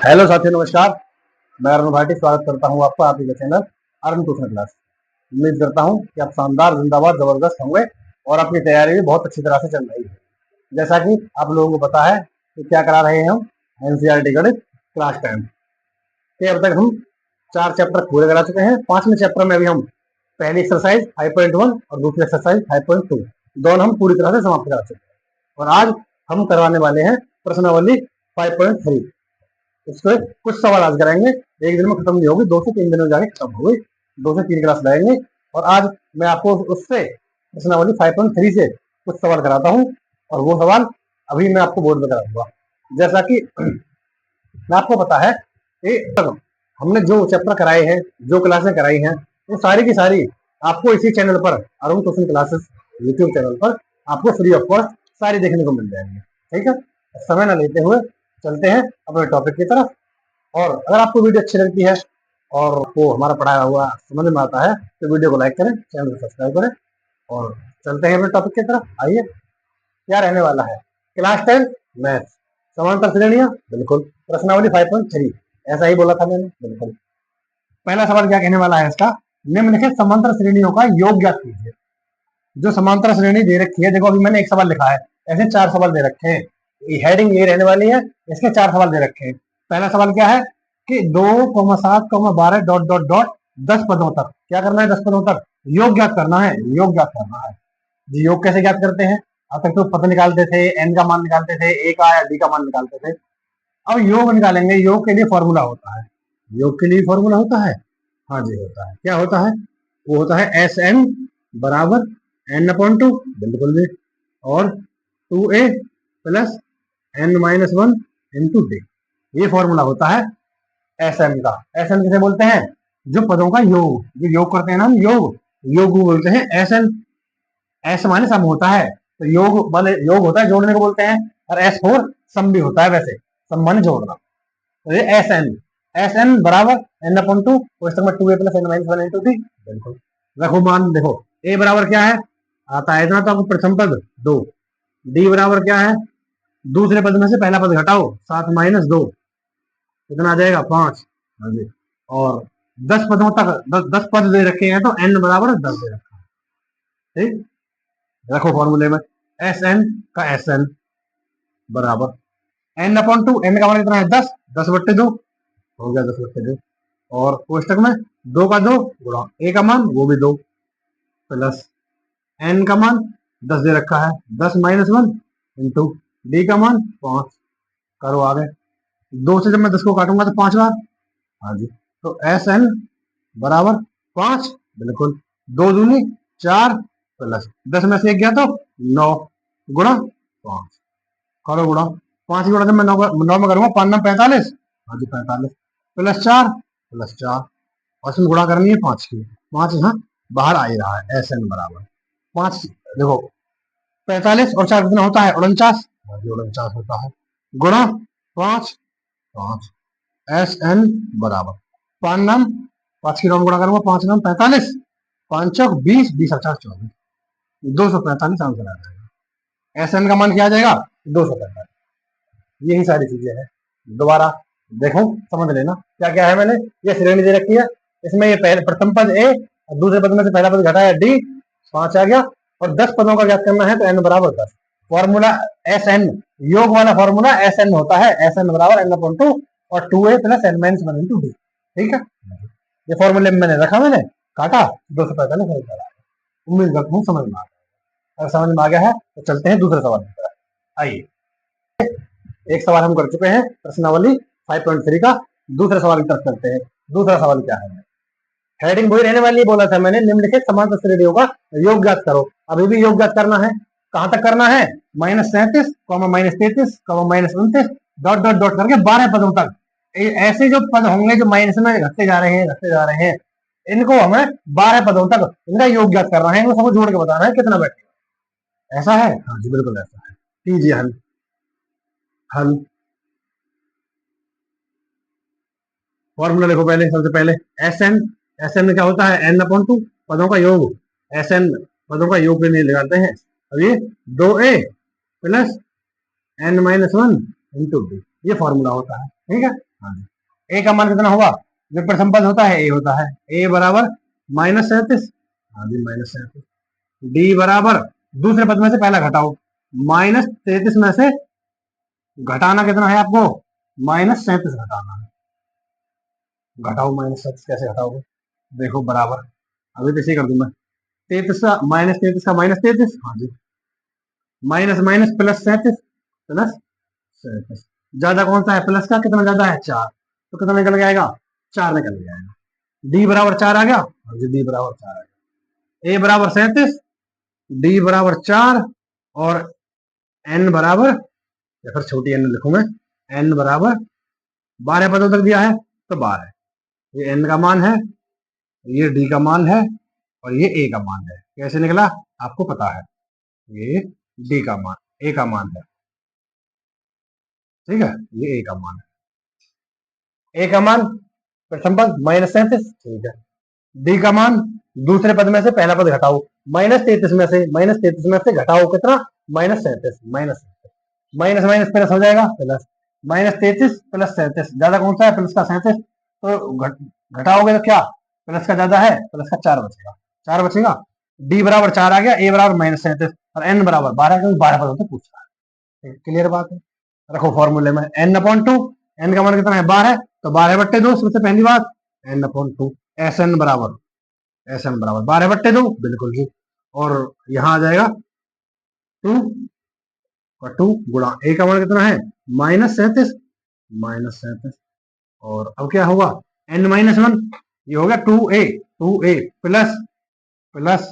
Hello साथियों, नमस्कार। मैं अरुण भाटी स्वागत करता हूं आपका आपके चैनल अरुण ट्यूशन क्लास। उम्मीद करता हूं कि आप शानदार, जिंदाबाद, जबरदस्त होंगे और आपकी तैयारी भी बहुत अच्छी तरह से चल रही है। जैसा कि आप लोगों को पता है कि क्या करा रहे हैं हम एनसीईआरटी गणित क्लास 10 के। अब तक हम 4 चैप्टर पूरे करा चुके हैं। 5वें चैप्टर में अभी हम पहली एक्सरसाइज 5.1 और दूसरी एक्सरसाइज 5.2 दोनों हम पूरी तरह से समाप्त करा चुके हैं। और आज हम करवाने वाले हैं प्रश्नावली 5.3। इसके कुछ सवाल आज कराएंगे। एक दिन में खत्म नहीं होगी, 2 से 3 दिन में जाके खत्म होगी। 2 से 3 क्लास लगाएंगे और आज मैं आपको उससे प्रश्नावली 5.3 से कुछ सवाल कराता हूँ और वो सवाल अभी मैं आपको बोर्ड में करा दूंगा। जैसा कि आपको पता है कि हमने जो चैप्टर कराए हैं, जो क्लासें कराई हैं, वो सारी की सारी आपको इसी चैनल पर, Arun tuition classes YouTube channel पर आपको फ्री ऑफ कॉस्ट सारी देखने को मिल जाएंगी। ठीक है, समय न लेते हुए चलते हैं अपने टॉपिक की तरफ। और अगर आपको वीडियो अच्छी लगती है और आपको हमारा पढ़ाया हुआ समझ में आता है तो वीडियो को लाइक करें, चैनल को सब्सक्राइब करें और चलते हैं अपने टॉपिक की तरफ। आइए, क्या रहने वाला है? क्लास 10 मैथ, समांतर श्रेणियां, बिल्कुल। प्रश्नावली 5.3, ऐसा ही बोला था मैंने, बिल्कुल। पहला सवाल क्या कहने वाला है इसका? निम्नलिखित समांतर श्रेणियों का योग ज्ञात कीजिए। जो समांतर श्रेणी दे रखी है, देखो अभी मैंने एक सवाल लिखा है, ऐसे 4 सवाल दे रखे हैं। हेडिंग ये रहने वाली है, इसके 4 सवाल दे रखे हैं। पहला सवाल क्या है कि 2,7,12 डॉट डॉट डॉट 10 पदों तक क्या करना है? 10 पदों तक योग ज्ञात करना है। योग ज्ञात करना है जी। योग कैसे ज्ञात करते हैं? अब तक तो पद निकालते थे, एन का मान निकालते थे, ए का या डी का मान निकालते थे। अब योग निकालेंगे। योग के लिए फॉर्मूला होता है। योग के लिए फॉर्मूला होता है, हाँ जी होता है। क्या होता है? वो होता है एस एन बराबर n/2, बिल्कुल जी, और 2a plus n-1 into D. ये फॉर्मूला होता है एस एन का। एस एन किसे बोलते हैं? जो पदों का योग, जो योग करते हैं ना हम, योग योग को बोलते हैं एस एन। एस माने सम होता है, तो योग माने योग होता है, जोड़ने को बोलते हैं। और एस फोर सम भी होता है, वैसे सम माने जोड़ना। तो ये एस एन, एस एन बराबर n/2, क्वेश्चन में 2a plus n-1 into D, बिल्कुल। रखो मान, देखो a बराबर क्या है, आता है इतना, तो आपको प्रथम पद 2। डी बराबर क्या है? दूसरे पद में से पहला पद घटाओ, 7-2, कितना आ जाएगा? 5। हाँ जी। और 10 पदों तक 10 पद दे रखे हैं, तो n बराबर 10 दे रखा है। ठीक, रखो फॉर्मूले में एस एन का एस एन बराबर n/2। n का मान कितना है? 10, 10/2 हो गया, 10/2। और कोष्टक में 2 का 2 गुणा ए का मान, वो भी 2, प्लस एन का मान 10 दे रखा है, 10-1 इंटू डी का मान 5। करो आगे, 2 से जब मैं 10 को काटूंगा तो 5 बार, हाँ जी। तो एस एन बराबर 5, बिल्कुल। 2 दूनी 4 प्लस 10 में से 1 गया तो 9 गुणा 5। करो गुणा, 5 गुणा जब मैं 9 में करूंगा, 5×9 = 45, हाँ जी 45, प्लस 4 प्लस 4, और इसमें गुणा करनी है 5 की। 5 यहाँ बाहर आ ही रहा है। एस एन बराबर 5, देखो 45 और 4 कितना होता है? 49, 49 होता है, गुणा 5, 5। एस एन बराबर 5 नाम 5 की नाम गुणा करूंगा, 5 नाम 45, 5 चौक 20, 20 और 4 24, 245 आंसर आ जाएगा। एस एन का मान क्या आ जाएगा? 245। यही सारी चीजें हैं। दोबारा देखो, समझ लेना क्या क्या है। मैंने ये श्रेणी दे रखी है, इसमें ये पहले प्रथम पद ए और दूसरे पद में से पहला पद घटाया डी, 5 आ गया। और 10 पदों का ज्ञात करना है, तो n बराबर 10। फॉर्मूला एस एन, योग वाला फॉर्मूला एस एन होता है, एस एन बराबर n/2 और 2a plus n-1 into D. ठीक है, ये फॉर्मूले में मैंने रखा, मैंने काटा, 245 हो गया। उम्मीद करता हूँ समझ में आ गया। अगर समझ में आ गया है तो चलते हैं दूसरे सवाल की तरफ। आइए, एक सवाल हम कर चुके हैं प्रश्नावली 5.3 का, दूसरे सवाल की तरफ चलते हैं। दूसरा सवाल क्या है? हेडिंग वही रहने वाली है, बोला था मैंने, निम्नलिखित समांतर श्रेणियों का योग ज्ञात करो। अभी भी योग ज्ञात करना है। कहां तक करना है? -37, -33, -29 डॉट डॉट डॉट करके 12 पदों तक। ऐसे जो पद होंगे जो माइनस में घटते जा रहे हैं, घटते जा रहे हैं, इनको हमें 12 पदों तक इनका योग ज्ञात करना है। इनको सबको जोड़ के बताना है कितना बैठेगा। ऐसा है? हाँ जी, बिल्कुल ऐसा है। कीजिए हल। हल फॉर्मूला देखो, पहले सबसे पहले एस एन। एस एन में क्या होता है? n/2, पदों का योग। एस एन पदों का योग के लिए लगाते हैं। अब ये 2a plus n-1 into D, ये फॉर्मूला होता है। ठीक है, हाँ जी, ए का मान कितना होगा, जो प्रथम पद होता है ए होता है, ए बराबर -37, हाँ जी -37। डी बराबर दूसरे पद में से पहला घटाओ, -33 में से घटाना कितना है आपको, -37 घटाना है। घटाओ -37 कैसे घटाओगे, देखो बराबर, अभी तो इसे कर दूं मैं, 33 का -33 का -33, हाँ जी, माइनस माइनस +37 ज्यादा कौन सा है, प्लस का कितना ज्यादा है, 4, तो कितना निकल जाएगा, 4 निकल जाएगा। डी बराबर 4 आ गया, हाँ जी डी बराबर 4 आ गया। ए बराबर 37, डी बराबर 4, और एन बराबर, या फिर छोटी एन लिखूं मैं, एन बराबर 12 पदों तक दिया है तो 12, ये एन का मान है, ये डी का मान है, और ये ए का मान है। कैसे निकला आपको पता है, ये डी का मान, ए का मान है, ठीक है, ये ए का मान है। ए का मान प्रथम पद -37, ठीक है। डी का मान दूसरे पद में से पहला पद घटाओ, -33 में से, घटाओ कितना, -37, माइनस माइनस प्लस हो जाएगा, प्लस -33 + 37, ज्यादा कौन सा है, प्लस का 37, तो घटाओगे तो क्या, प्लस का ज्यादा है, प्लस का 4 बचेगा, 4 बचेगा। डी बराबर 4 आ गया, ए बराबर -37, और एन बराबर 12, क्योंकि 12 पदों से पूछ रहा है। क्लियर बात है, रखो फॉर्मूले में n/2, एन का मान कितना है, 12, तो 12/2, सबसे पहली बात n/2, एस एन बराबर 12/2, बिल्कुल जी। और यहाँ आ जाएगा 2 और 2 गुणा, ए का मान कितना है, -37, और अब क्या होगा, n-1, ये हो गया 2a, प्लस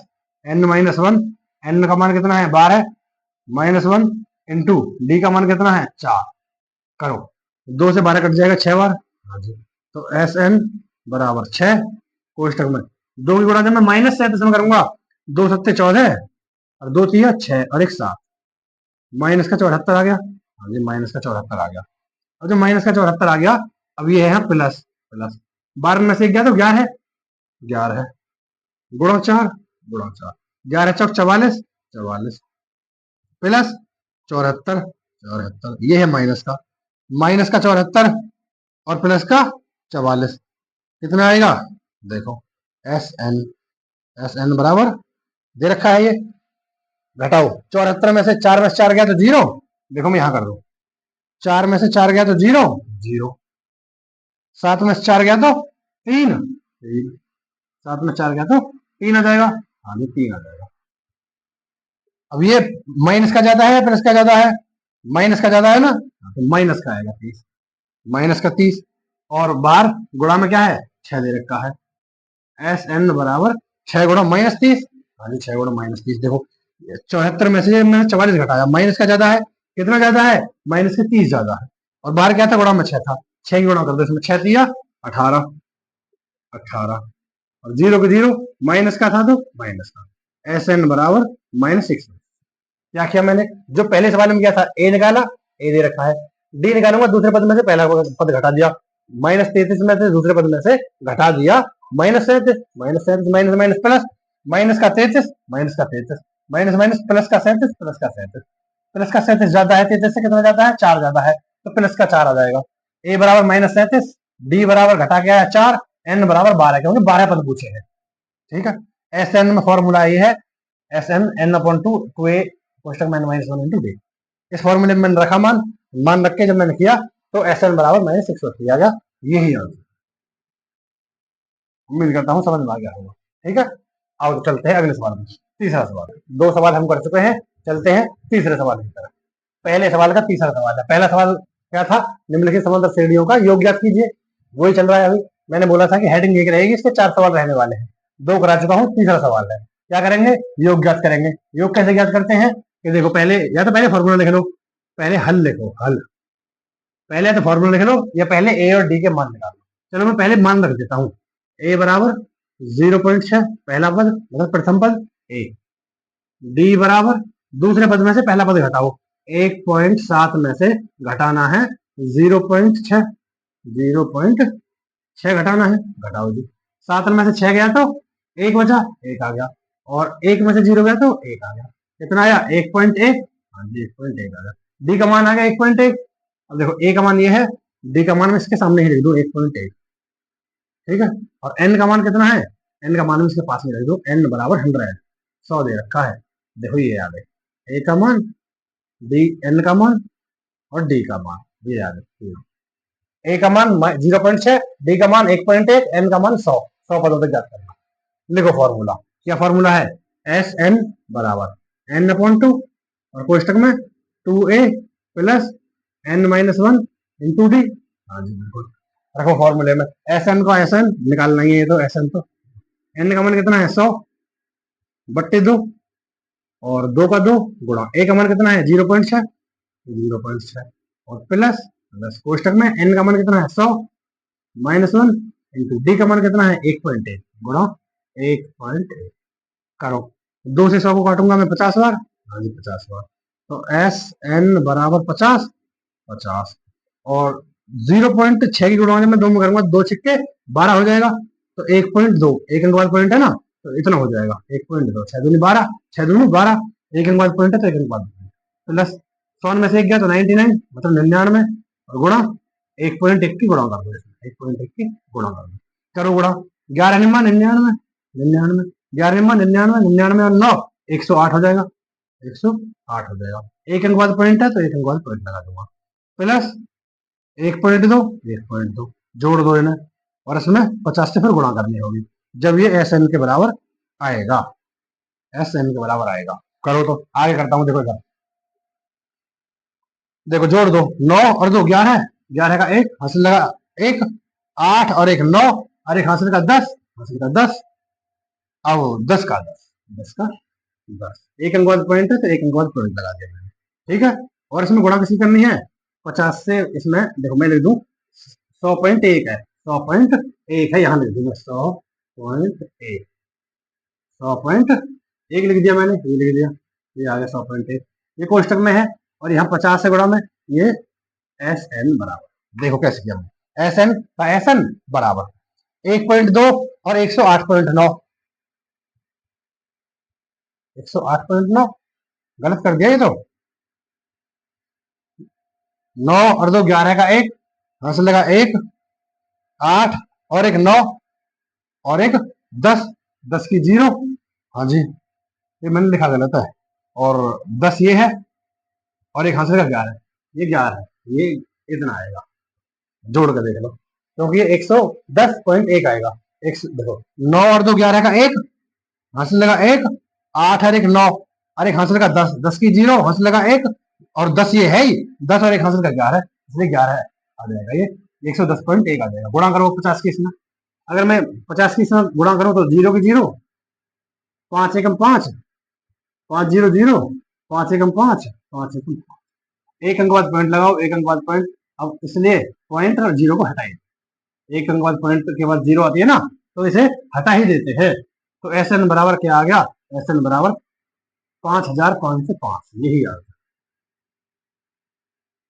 n-1, n का मान कितना है, 12, -1 इंटू डी का मान कितना है, 4, करो 2 से 12 कट जाएगा 6 बार, हाँ जी, तो एस एन बराबर 6, कोष्टक में 2 की गुणा जब मैं -37 में करूंगा, 2 सत्ते 14, और 2 तिया 6, और 1 7, माइनस का 74 आ गया, हाँ जी माइनस का 74 आ गया। अब जो माइनस का 74 आ गया, अब ये है प्लस, 12 में से 1 गया तो 11 है, 11 गुणा 4, 11 चौक 44, प्लस 74, ये है माइनस का, 74 और प्लस का 44, कितना आएगा, देखो एस एन बराबर दे रखा है, ये घटाओ 74 में से 4 में से 4 गया तो 0, देखो मैं यहां कर दू, 4 में से 4 गया तो 0, 7 में से 4 गया तो 3, 7 में 4 गया तो 3 आ जाएगा, हाँ 3 आ जाएगा। अब ये माइनस का ज्यादा है, प्लस का ज्यादा है, माइनस का ज्यादा है ना, तो माइनस का आएगा 30, -30, और बाहर गुणा में क्या है, 6 दे रखा है, एस एन बराबर 6 गुणा -30, हाँ जी 6 गुणा -30, देखो 74 में से मैंने 44 घटाया, माइनस का ज्यादा है, कितना ज्यादा है, माइनस के 30 ज्यादा है, और बाहर क्या था, गुणा में 6 था, 6 गुणा कर दो, इसमें 6 दिया 18, और 0 के 0, माइनस का था तो माइनस का, एस एन बराबर -6। क्या किया मैंने, जो पहले सवाल में किया था, ए निकाला, ए दे रखा है, डी निकालूंगा, दूसरे पद में से पहला पद घटा दिया, -33 में से दूसरे पद में से घटा दिया, -37, माइनस माइनस प्लस, माइनस का 33, माइनस माइनस प्लस का 37, प्लस का 37 ज्यादा है, 33 से कितना ज्यादा है, 4 ज्यादा है, तो प्लस का 4 आ जाएगा। ए बराबर -37, डी बराबर घटा के आया 4, एन बराबर 12, क्योंकि 12 पद पूछे हैं, ठीक है। एस एन में फॉर्मूला ये है, एस एन n/2, 2a कोष्टक में -1 इंटू डी, इस फॉर्मूले में मैंने रखा मान रख के जब मैंने किया तो एस एन बराबर -6 आ गया, यही आंसर। उम्मीद करता हूँ समझ में आ गया होगा, ठीक है। अब चलते हैं अगले सवाल में, तीसरा सवाल, 2 सवाल हम कर चुके हैं, चलते हैं तीसरे सवाल की तरफ। पहले सवाल का तीसरा सवाल है, पहला सवाल क्या था, निम्नलिखित समांतर श्रेणियों का योग ज्ञात कीजिए, वही चल रहा है अभी। मैंने बोला था कि हेडिंग एक रहेगी, इसके 4 सवाल रहने वाले हैं, 2 करा चुका हूँ, तीसरा सवाल है, क्या करेंगे, योग ज्ञात करेंगे। योग कैसे ज्ञात करते हैं, कि देखो पहले या तो पहले फॉर्मूला लिख लो, पहले हल लिखो, पहले तो फॉर्मूला लिख लो, या पहले ए और डी के मान निकालो। चलो मैं पहले मान रख देता हूँ, ए बराबर 0.6 पहला पद, मतलब प्रथम पद ए, डी बराबर दूसरे पद में से पहला पद घटाओ, 1.7 में से घटाना है 0.6, 0.6 घटाना है, घटाओ जी, 7 में से 6 गया तो 1 बचा, 1 आ गया, और 1 में से 0 गया तो 1 आ गया, कितना आया, 1.1, हाँ जी 1.1 आ गया। डी का मान आ गया 1.1, अब देखो ए का मान ये है, डी का मान मैं इसके सामने ही लिख दूं 1.8, ठीक है। और एन का मान कितना है, एन का मान इसके पास में लिख दूं, एन बराबर 100, 100 दे रखा है, देखो ये याद है, ए का मान, डी एन का मान और डी का मान, ये याद है। ए का मान 0.6, डी का मान 1.1, एन का मान 100, 100 पदों तक ज्ञात करना। लिखो फॉर्मूला, क्या फॉर्मूला है, एस एन बराबर एन अपॉन टू और कोष्टक में 2a plus N minus 1 into D. हाँ जी बिल्कुल, रखो फॉर्मूले में, एस एन का एस एन निकालना ही है, तो एस एन तो एन का मान कितना है 100 बट्टे 2 और 2 का 2 गुणा ए का मान कितना है 0.6, 0.6 और प्लस प्लस कोष्टक में एन का मान कितना है 100 माइनस 1 इंटू डी का मान कितना है 1.1 गुणा 1.1 करो, 2 से 100 को काटूंगा मैं 50 बार, हाँ जी 50 बार, तो एस एन बराबर 50, 50 और 0.6 की गुणा में 2 में करूंगा, 2 छिक्के 12 हो जाएगा, तो 1.2 एक अंक वाला पॉइंट है ना, तो इतना हो जाएगा 1.2, 6 दूनी 12, 6 दूनी 12, एक अंक वाला पॉइंट है तो एक अंक वाला प्लस 100 में से एक गया तो 99 मतलब 99 और गुणा 1.1 की गुणा कर दो, 1.1 की गुणा कर दो, करो गुणा, 11 निम्मा 99, 99 11 निम्मा 99, 99 और 9 108 हो जाएगा, 108 हो जाएगा, एक अंक वाला पॉइंट है तो एक अंक वाला पॉइंट लगा दूंगा, प्लस 1.2, 1.2 जोड़ दो इन्हें और इसमें 50 से फिर गुणा करनी होगी, जब ये एस एन के बराबर आएगा, एस एन के बराबर आएगा, करो तो आगे करता हूं, देखो इधर देखो जोड़ दो, 9 और 2 11, 11 का 1 हासिल लगा 1, 8 और 1 9 और 1 हासिल का 10, हासिल का 10, अब 10 का 10, 10 का 10, एक अंक वाला पॉइंट है तो एक अंक वाला पॉइंट लगा दिया मैंने, ठीक है। और इसमें गुणा किसी करनी है 50 से, इसमें देखो मैं लिख दूं 100.1 है, 100.1 है, यहाँ लिख दूंगा 100.1, 100.1 लिख दिया मैंने, ये लिख दिया, ये आ गया 100.1, ये कोष्टक में है और यहाँ 50 से गुणा में ये एस एन बराबर, देखो कैसे किया मैंने, एस एन का एस एन बराबर 1.2 और 108.9, 108.9 गलत कर दिया ये तो, 9 और 2 11 का 1 हासिल लगा 1, 8 और 1 9 और 1 10, 10 की 0, हाँ जी ये मैंने लिखा गलत है, और 10 ये है और एक हासिल का 11, ये 11 है, ये इतना आएगा, जोड़ कर देख लो, क्योंकि ये 110.1 आएगा, एक देखो 9 और 2 11 का 1 हासिल लगा 1, 8 और 1 9 और एक हासिल का 10, 10 की 0 हासिल लगा 1 और 10 ये है ही, 10 और एक हासिल का 11 इसलिए 11 है, आ जाएगा ये 110.1 आ जाएगा, गुणा करो 50 की इसमें, अगर मैं 50 की इसमें गुणा करूं तो 0 की 0, 5 एकम 5, 5 0 0, 5 एकम 5, 5 एकम 5, एक अंक बाद पॉइंट लगाओ, एक अंक बाद पॉइंट, अब इसलिए पॉइंट और 0 को हटाइए, एक अंक बाद पॉइंट के बाद 0 आती है ना, तो इसे हटा ही देते हैं, तो एस एन बराबर क्या आ गया, एस एन बराबर 5505, यही आंसर,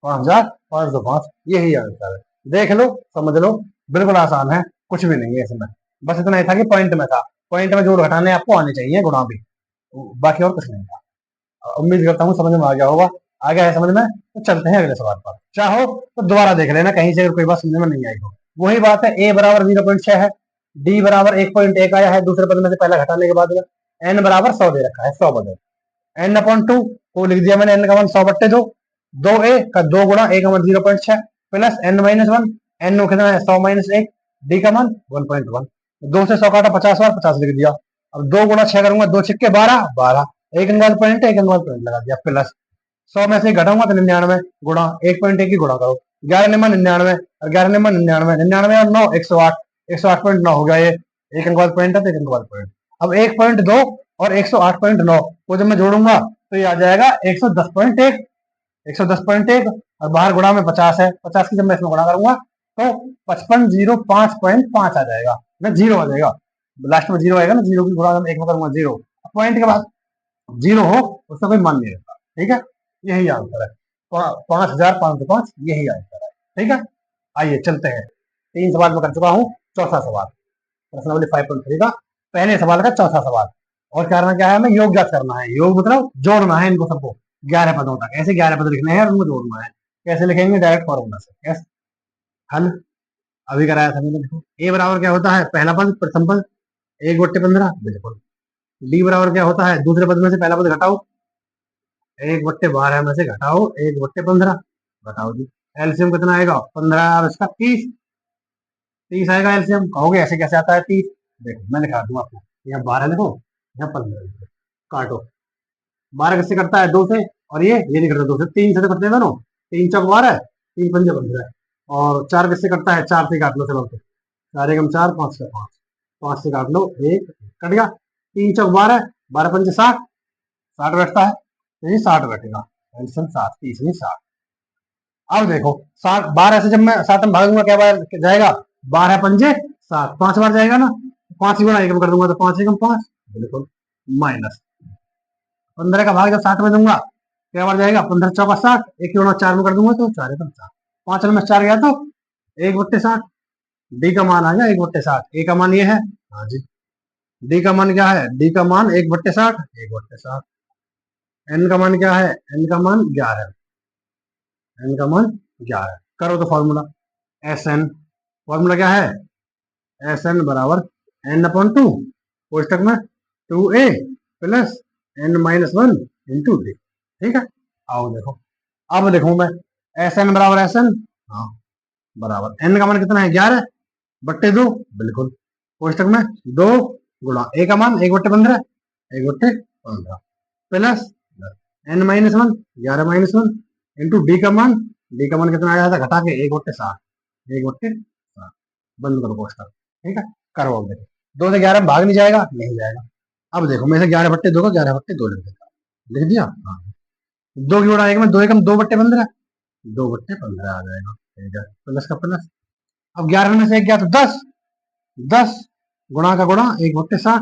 5505 यही आंसर है, देख लो समझ लो, बिल्कुल आसान है, कुछ भी नहीं है इसमें, बस इतना ही था कि पॉइंट में था, पॉइंट में जोड़ घटाने आपको आने चाहिए, गुणा भी, बाकी और कुछ नहीं था। उम्मीद करता हूँ समझ में आ गया होगा, आ गया है समझ में, तो चलते हैं अगले सवाल पर, चाहो तो दोबारा देख लेना कहीं से अगर कोई बात समझ में नहीं आई हो, वही बात है, ए बराबर 0.6 है, डी बराबर 1.1 आया है दूसरे पद में से पहला घटाने के बाद, एन बराबर 100 दे रखा है, 100 बदल एन अपॉन 2 को लिख दिया मैंने, एन का मान 100 बट्टे 2, 2a का 2 गुणा ए का मान 0.6 प्लस एन माइनस 1, एन कितना है 100 माइनस 1, डी का मान 1.1, 2 से 100 काटा 50 बार 50 लिख दिया, अब 2 गुणा 6 करूंगा, 2 छिक्के 12, 12 एक अंक वाला पॉइंट है, एक अंक वाला पॉइंट लगा दिया, प्लस 100 में से घटाऊंगा तो 99 गुणा 1.1 की गुणा करो, 11 निम्मा 99 और 11 निम्मा 99, 99 और 9 108, 108.9 हो गया, ये एक अंक वाला पॉइंट है तो एक अंक वाला पॉइंट, अब 1.2 और 108.9 को जब मैं जोड़ूंगा तो ये आ जाएगा 110.1, 110.1 और बाहर गुणा में 50 है, 50 की जब मैं इसमें गुणा करूंगा तो 5505.5 आ जाएगा, ना 0 आ जाएगा, लास्ट में 0 आएगा ना, 0 की गुणा में 1 में करूंगा 0, पॉइंट के बाद 0 हो उसका कोई मान नहीं रहता, ठीक है, यही आंसर है, 5505 यही आंसर है, ठीक है। आइए चलते हैं, 3 सवाल में कर चुका हूँ, चौथा सवाल प्रश्नावली 5.3 का पहले सवाल का चौथा सवाल, और करना क्या है, हमें योग ज्ञात करना है, योग मतलब जोड़ना है इनको सबको 11 पदों तक, ऐसे 11 पद लिखने हैं और उनको जोड़ना है, कैसे लिखेंगे, डायरेक्ट फॉर्मूला से, कैसे हल अभी कराया था मैंने, देखो ए बराबर क्या होता है, पहला पद प्रथम पद 1/15, बिल्कुल। डी बराबर क्या होता है, दूसरे पद में से पहला पद घटाओ, 1/12 में से घटाओ 1/15, बताओ जी। एलसीएम कितना आएगा, 15 और इसका 30, 30 आएगा एलसीएम। कहोगे ऐसे कैसे आता है 30, देखो मैं दिखा दूं आपको, यहाँ 12 लिखो, यहाँ 15 लिखो, काटो। 12 किससे करता है, 2 से, और ये नहीं करता 2 से, 3 से तो करते हैं दोनों, 3 चौक 12, 3 पंजे 15, और 4 किससे करता है, 4 से काट लो, चलो 4 एकम 4, 5 का 5, 5 से काट लो, एक कट गया, 3 चौक 12, 12 पंजे 60, 60 बैठता है, तो ये 60 बैठेगा, एल्सियम 60, 30 में 60। अब देखो 60, 12 से जब मैं 60 में भागूंगा क्या बार जाएगा, 12 पंजे 60, 5 बार जाएगा ना, 5 ही गुणा एकम कर दूंगा तो 5 एकम 5, बिल्कुल, माइनस 15 का भाग जब 60 में दूंगा क्या बार जाएगा, 15 चौका 60, एक गुणा 4 में कर दूंगा तो 4 एकम 4, 5 में 4 गया तो 1/60, डी का मान आ गया 1/60, ए का मान ये है, हाँ जी। डी का मान क्या है, डी का मान 1/60, 1/60। एन का मान क्या है, एन का मान 11, एन का मान 11, करो तो फॉर्मूला एस एन, फॉर्मूला क्या है, एस एन बराबर n/2, कोष्टक में 2a plus n-1 into D, ठीक है। आओ देखो, अब देखो मैं एस एन बराबर एस एन, हाँ बराबर एन का मान कितना है, 11/2, बिल्कुल, कोष्टक में 2 गुणा ए का मान 1/15, 1/15 प्लस n-1, 11-1 इंटू डी का मान, डी का मान कितना आया था, घटा के 1/60, 1/60, बंद करो कोष्टक, ठीक है। करो अब देखो, 2 से 11 भाग नहीं जाएगा, नहीं जाएगा। अब देखो मैं इसे 11/2 का 11/2 लिख देता हूँ, लिख दिया, हाँ। 2 की गुणा 1 में 2 एकम 2/15, 2/15 आ जाएगा, ठीक है, प्लस का प्लस। अब 11 में से 1 गया तो 10, 10 गुणा का गुणा 1/60,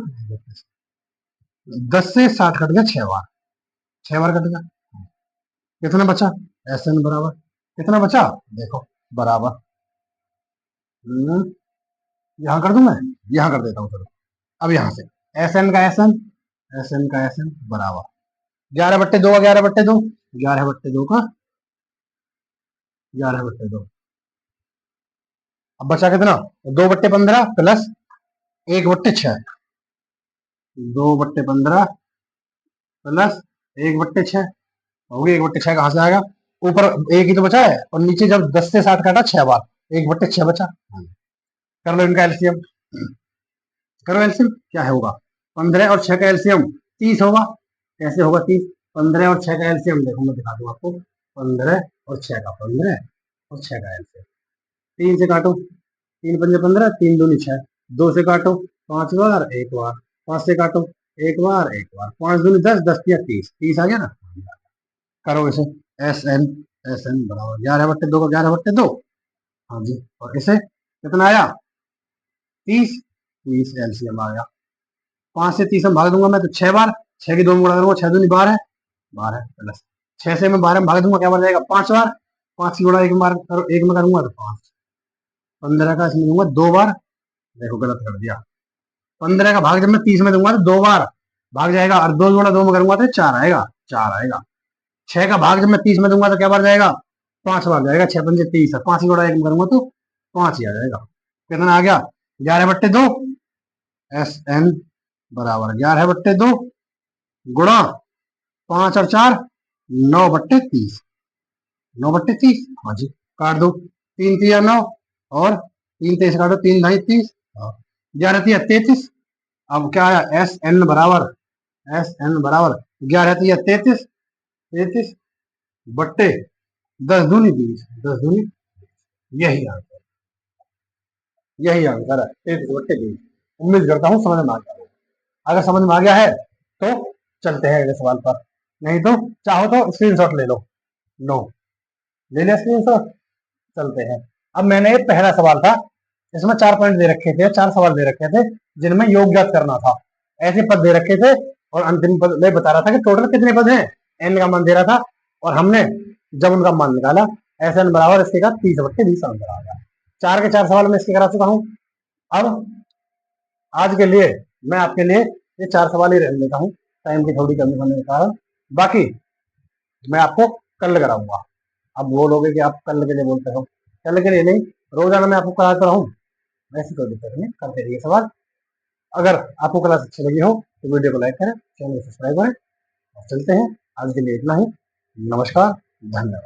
10 से 60 कट गया 6 बार, 6 बार कट गया, कितना बचा, एस एन बराबर कितना बचा, देखो बराबर, यहाँ कर दूं मैं, यहाँ कर देता हूँ, चलो अब यहाँ से एस एन का एस एन, एस एन का एस एन बराबर 11/2 का 11/2, 11/2 का 11/2, अब बचा कितना, 2/15 प्लस 1/6, 2/15 प्लस 1/6, होगी 1/6 कहां से आएगा, ऊपर एक ही तो बचा है, और नीचे जब 10 से 60 काटा 6 बार, 1/6 बचा। कर लो इनका एलसीएम, करो एलसीएम, क्या है होगा, 15 और 6 का एलसीएम 30 होगा, कैसे होगा 30, 15 और 6 का एलसीएम देखो मैं दिखा दूं आपको, 15 और 6 का, 15 और 6 का एलसीएम, 3 से काटो, 3 पंजे 15, 3 दूनी 6, 2 से काटो 5 बार, 1 बार, 5 से काटो 1 बार, 1 बार, 5 दूनी 10, 10 या 30, 30 आ गया ना। करो इसे, एस एन, एस एन बराबर 11/2 का 11/2, हाँ जी, और इसे कितना आया 30, 30 एलसीएम आ गया, 5 से 30 में भाग दूंगा मैं तो 6 बार, 6 की 2 में गुणा करूंगा, 6 दूनी 12 है, 12 प्लस 6 से मैं 12 में भाग दूंगा क्या बन जाएगा 5 बार, 5 की गुणा एक बार एक में करूंगा तो 5, 15 का इसमें दूंगा 2 बार, देखो गलत कर दिया, 15 का भाग जब मैं 30 में दूंगा तो 2 बार भाग जाएगा, और 2 गुणा 2 में करूंगा तो 4 आएगा, 4 आएगा। 6 का भाग जब मैं 30 में दूंगा तो क्या बार जाएगा, 5 बार जाएगा, 6 पंजे 30 है, 5 की गुणा एक में करूंगा तो 5 ही आ जाएगा, कितना आ गया 11/2, एस एन बराबर 11/2 गुणा 5 और 4 9/30, 9/30, हाँ जी, काट दो, 3 3 9, और 3 23 काटो, 3 ढाई 30, 11 3 33, अब क्या आया एस एन बराबर, एस एन बराबर 11 3 33, 33 बट्टे 10 दूनी 20, 10 दूनी, यही आंसर, यही आंसर है 33/20। उम्मीद करता हूँ समझ में आ गया, अगर समझ में आ गया है तो चलते हैं अगले सवाल पर, नहीं तो चाहो तो स्क्रीनशॉट ले लो, लो ले लिया स्क्रीनशॉट, चलते हैं। अब मैंने ये पहला सवाल था, इसमें 4 पॉइंट दे रखे थे, 4 सवाल दे रखे थे जिनमें योग ज्ञात करना था, ऐसे पद दे रखे थे, और अंतिम पद में बता रहा था कि टोटल कितने पद हैं, एन का मान दे रहा था, और हमने जब उनका मान निकाला एस एन बराबर इसके का 30/20 आंसर आ गया। 4 के 4 सवाल मैं इसके करा चुका हूँ। अब आज के लिए मैं आपके लिए ये 4 सवाल ही रख लेता हूँ, टाइम की थोड़ी कमी होने के कारण, बाकी मैं आपको कल कराऊंगा। अब बोलोगे कि आप कल के लिए बोलते हो, कल के लिए नहीं, रोजाना मैं आपको कराता रहूँ, ऐसी कोई दिक्कत नहीं, करते रहिए सवाल। अगर आपको क्लास अच्छी लगी हो तो वीडियो को लाइक करें, चैनल को सब्सक्राइब करें और चलते हैं। आज के लिए इतना ही। नमस्कार, धन्यवाद।